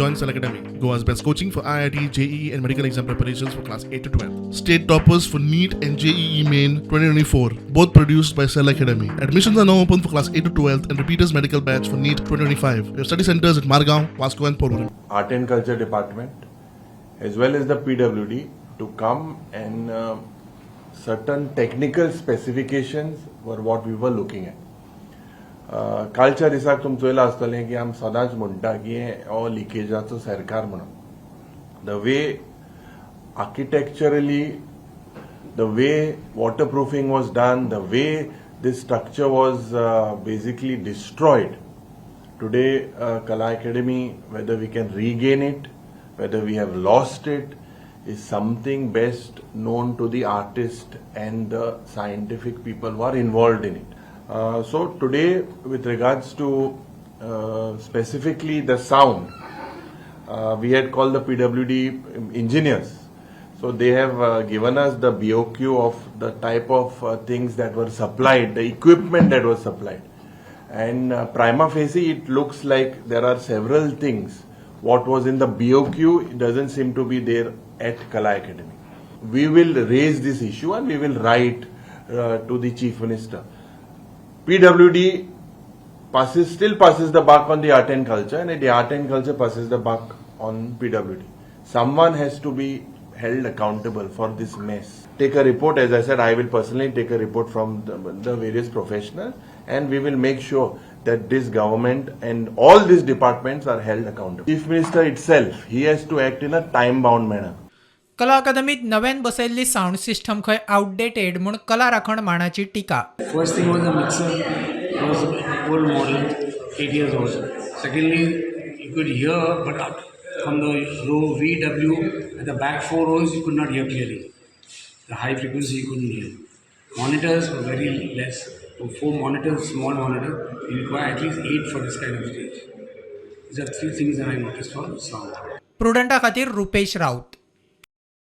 Join Cell Academy, Goa's best coaching for IIT, JEE and medical exam preparations for class 8 to 12. State toppers for NEET and JEE Main 2024, both produced by Cell Academy. Admissions are now open for class 8 to 12th and repeaters medical batch for NEET 2025. We have study centers at Margao, Vasco and Porvorim. Art and Culture Department as well as the PWD to come and certain technical specifications were what we were looking at. कालच्या दिसाक तुमचो येयला आसतलें की आमी सदांच म्हणटा की हो लिकेजाचो सरकार म्हणून the way architecturally the way water proofing was done the way this structure was basically destroyed today Kala Academy, whether we can regain it, whether we have lost it, is something best known to the artist and the scientific people who are involved in it. So today, with regards to specifically the sound, we had called the PWD engineers. So they have given us the BOQ of the type of things that were supplied, the equipment that was supplied. And prima facie, it looks like there are several things. What was in the BOQ, it doesn't seem to be there at Kala Academy. We will raise this issue and we will write to the Chief Minister. PWD still passes the buck on the art and culture, and the art and culture passes the buck on PWD. Someone has to be held accountable for this mess. Take a report, as I said, I will personally take a report from the various professionals, and we will make sure that this government and all these departments are held accountable. Chief Minister itself, he has to act in a time-bound manner. कला अकादमीत नव्यान बसयल्ली sound system खंय outdated म्हूण कला राखण मानाची टिका. First thing was the mixer was old model, 8 years old. Secondly, you could hear, but from the row VW at the back 4 rows you could not hear clearly. The high frequency you couldn't hear. Monitors were very less. So 4 monitors, small monitor, you require at least 8 for this kind of stage. These are 3 things that I noticed for sound. प्रुडंटा खातीर रुपेश राऊत.